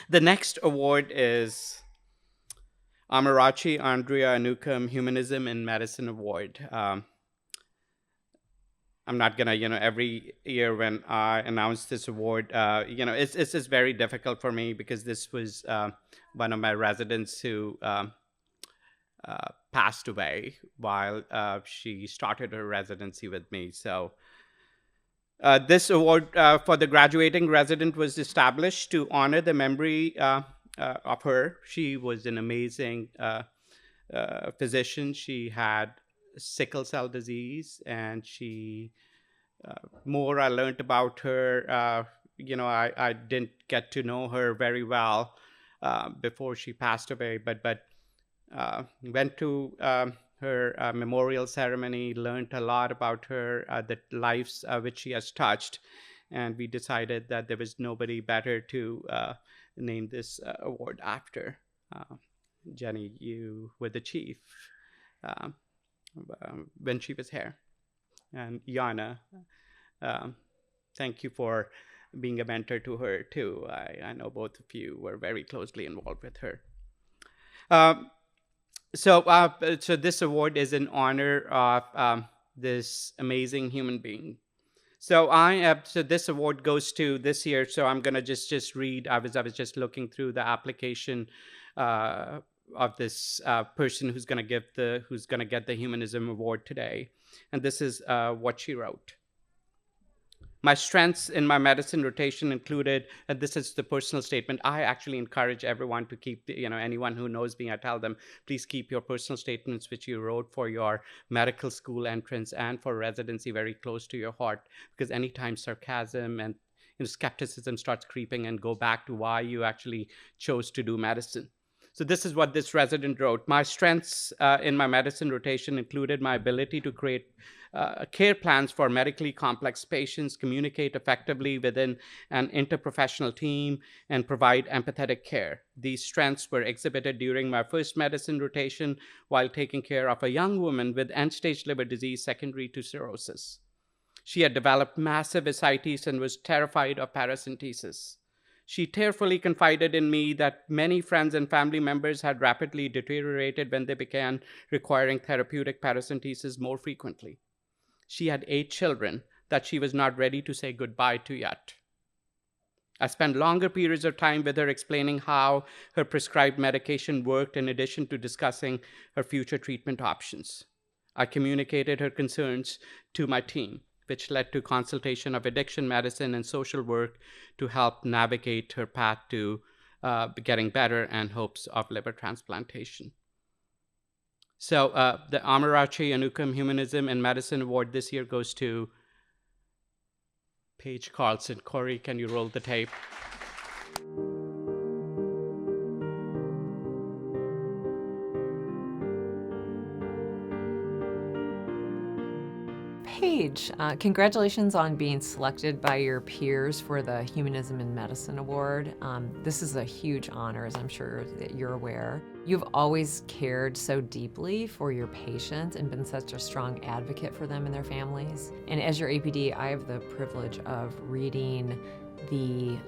The next award is Amarachi Andrea Anukum Humanism in Medicine Award. I'm not gonna, every year when I announce this award, it's just very difficult for me because this was one of my residents who passed away while she started her residency with me. So this award for the graduating resident was established to honor the memory of her. She was an amazing physician. She had sickle cell disease, and more I learned about her. I didn't get to know her very well before she passed away, but went to her memorial ceremony, learned a lot about her, the lives which she has touched, and we decided that there was nobody better to name this award after. Uh, Jenny, you were the chief um, when she was here, and Yana, um, thank you for being a mentor to her too. I know both of you were very closely involved with her. Um, so this award is in honor of this amazing human being. So this award goes to this year. So I'm gonna just read. I was just looking through the application uh, of this person who's gonna get the Humanism Award today, and this is what she wrote. My strengths in my medicine rotation included, and this is the personal statement. I actually encourage everyone to keep, anyone who knows me, I tell them, please keep your personal statements which you wrote for your medical school entrance and for residency very close to your heart, because anytime sarcasm and skepticism starts creeping, and go back to why you actually chose to do medicine. So this is what this resident wrote. My strengths in my medicine rotation included my ability to create care plans for medically complex patients, communicate effectively within an interprofessional team, and provide empathetic care. These strengths were exhibited during my first medicine rotation while taking care of a young woman with end-stage liver disease secondary to cirrhosis. She had developed massive ascites and was terrified of paracentesis. She tearfully confided in me that many friends and family members had rapidly deteriorated when they began requiring therapeutic paracentesis more frequently. She had 8 children that she was not ready to say goodbye to yet. I spent longer periods of time with her explaining how her prescribed medication worked in addition to discussing her future treatment options. I communicated her concerns to my team, which led to consultation of addiction medicine and social work to help navigate her path to getting better and hopes of liver transplantation. So the Amarachi Anukum Humanism and Medicine Award this year goes to Paige Carlson. Corey, can you roll the tape? Paige, congratulations on being selected by your peers for the Humanism in Medicine Award. This is a huge honor, as I'm sure that you're aware. You've always cared so deeply for your patients and been such a strong advocate for them and their families. And as your APD, I have the privilege of reading the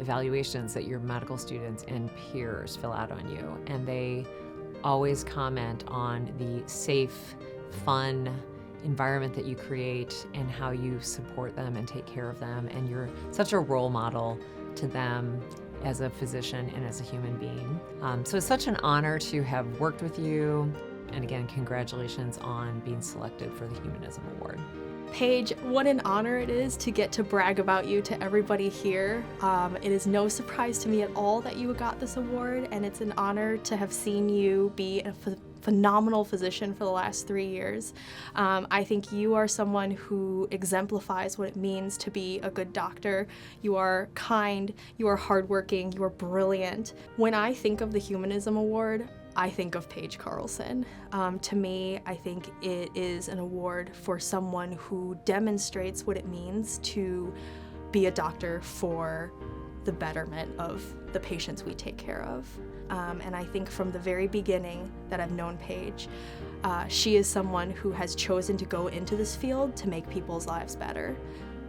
evaluations that your medical students and peers fill out on you. And they always comment on the safe, fun environment that you create and how you support them and take care of them. And you're such a role model to them as a physician and as a human being. So it's such an honor to have worked with you. And again, congratulations on being selected for the Humanism Award. Paige, what an honor it is to get to brag about you to everybody here. It is no surprise to me at all that you got this award, and it's an honor to have seen you be a phenomenal physician for the last 3 years. I think you are someone who exemplifies what it means to be a good doctor. You are kind, you are hardworking, you are brilliant. When I think of the Humanism Award, I think of Paige Carlson. To me, I think it is an award for someone who demonstrates what it means to be a doctor for the betterment of the patients we take care of. And I think from the very beginning that I've known Paige, she is someone who has chosen to go into this field to make people's lives better.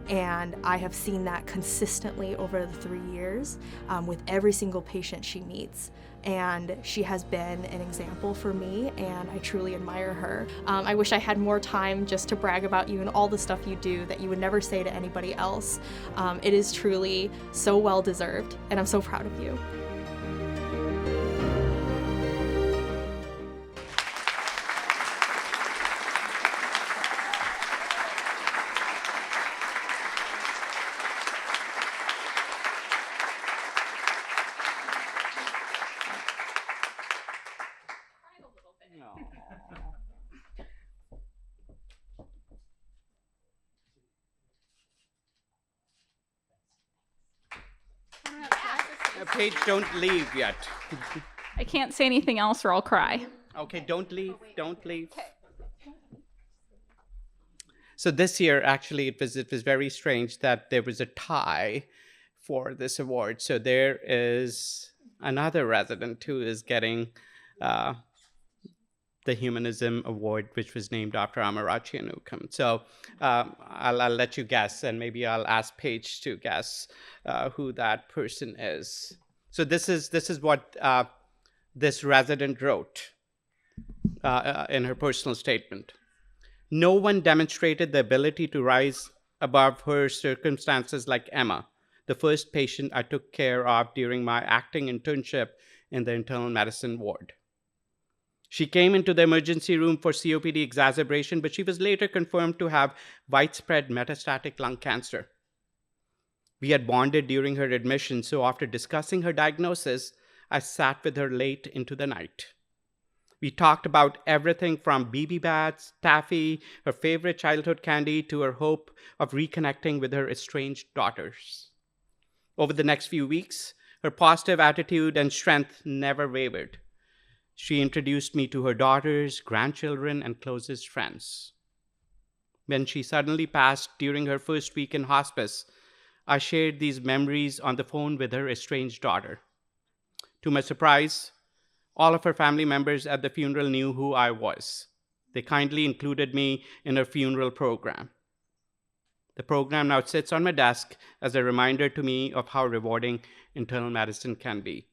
And I have seen that consistently over the 3 years with every single patient she meets. And she has been an example for me, and I truly admire her. I wish I had more time just to brag about you and all the stuff you do that you would never say to anybody else. It is truly so well deserved, and I'm so proud of you. Paige, don't leave yet. I can't say anything else or I'll cry. Okay, don't leave. So this year, actually, it was very strange that there was a tie for this award. So there is another resident who is getting the Humanism Award, which was named after Amarachi Newcomb. So I'll let you guess, and maybe I'll ask Paige to guess who that person is. So this is what this resident wrote in her personal statement. No one demonstrated the ability to rise above her circumstances like Emma, the first patient I took care of during my acting internship in the internal medicine ward. She came into the emergency room for COPD exacerbation, but she was later confirmed to have widespread metastatic lung cancer. We had bonded during her admission, so after discussing her diagnosis, I sat with her late into the night. We talked about everything from BB bats, taffy, her favorite childhood candy, to her hope of reconnecting with her estranged daughters. Over the next few weeks, her positive attitude and strength never wavered. She introduced me to her daughters, grandchildren, and closest friends. When she suddenly passed during her first week in hospice, I shared these memories on the phone with her estranged daughter. To my surprise, all of her family members at the funeral knew who I was. They kindly included me in her funeral program. The program now sits on my desk as a reminder to me of how rewarding internal medicine can be.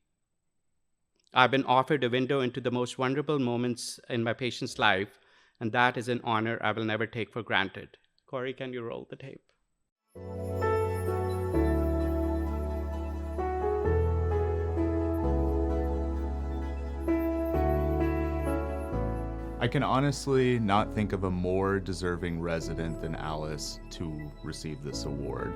I've been offered a window into the most vulnerable moments in my patient's life, and that is an honor I will never take for granted. Corey, can you roll the tape? I can honestly not think of a more deserving resident than Alice to receive this award.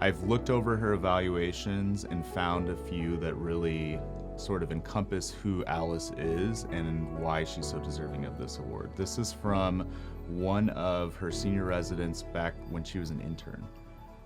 I've looked over her evaluations and found a few that really sort of encompass who Alice is and why she's so deserving of this award. This is from one of her senior residents back when she was an intern.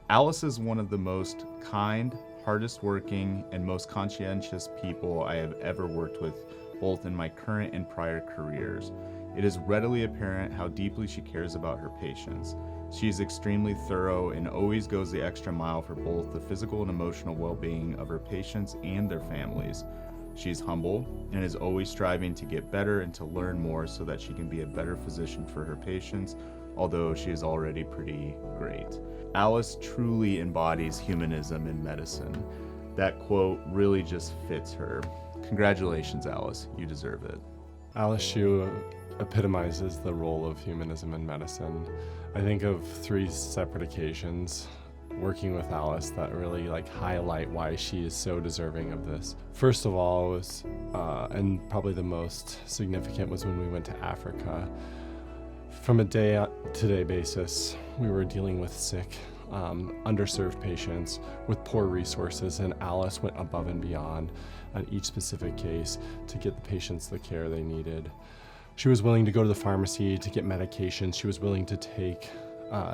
Alice is one of the most kind, hardest working, and most conscientious people I have ever worked with, both in my current and prior careers. It is readily apparent how deeply she cares about her patients. She is extremely thorough and always goes the extra mile for both the physical and emotional well-being of her patients and their families. She is humble and is always striving to get better and to learn more so that she can be a better physician for her patients, although she is already pretty great. Alice truly embodies humanism in medicine. That quote really just fits her. Congratulations, Alice. You deserve it. Alice Hsu epitomizes the role of humanism in medicine. I think of 3 separate occasions working with Alice that really highlight why she is so deserving of this. First of all was, and probably the most significant, was when we went to Africa. From a day-to-day basis, we were dealing with sick, underserved patients with poor resources, and Alice went above and beyond on each specific case to get the patients the care they needed. She was willing to go to the pharmacy to get medications. She was willing to take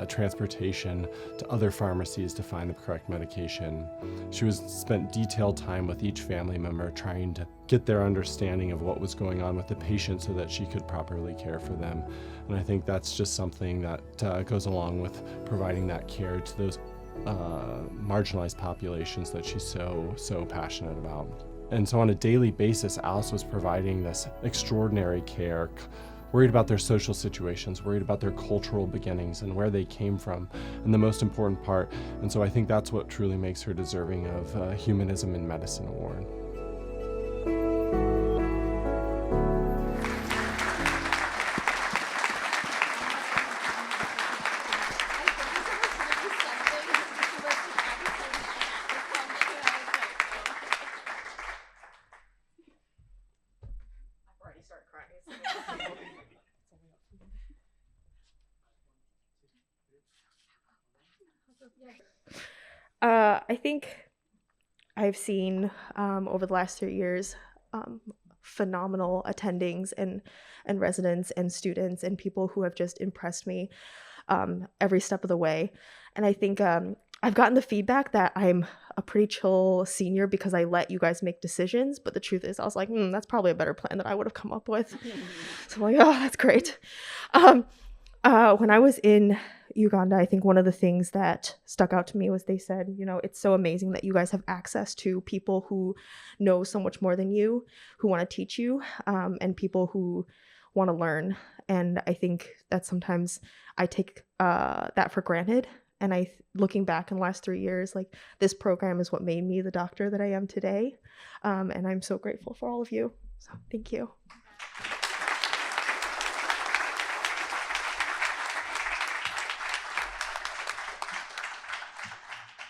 transportation to other pharmacies to find the correct medication. She spent detailed time with each family member trying to get their understanding of what was going on with the patient so that she could properly care for them. And I think that's just something that goes along with providing that care to those marginalized populations that she's so passionate about. And so on a daily basis, Alice was providing this extraordinary care, worried about their social situations, worried about their cultural beginnings and where they came from, and the most important part. And so I think that's what truly makes her deserving of a Humanism in Medicine award. I think I've seen over the last 3 years phenomenal attendings and residents and students and people who have just impressed me every step of the way. And I think I've gotten the feedback that I'm a pretty chill senior because I let you guys make decisions. But the truth is, I was like, that's probably a better plan that I would have come up with. So I'm like, oh, that's great. When I was in Uganda, I think one of the things that stuck out to me was they said, it's so amazing that you guys have access to people who know so much more than you, who want to teach you, and people who want to learn. And I think that sometimes I take that for granted. And looking back in the last 3 years, like, this program is what made me the doctor that I am today. And I'm so grateful for all of you. So thank you.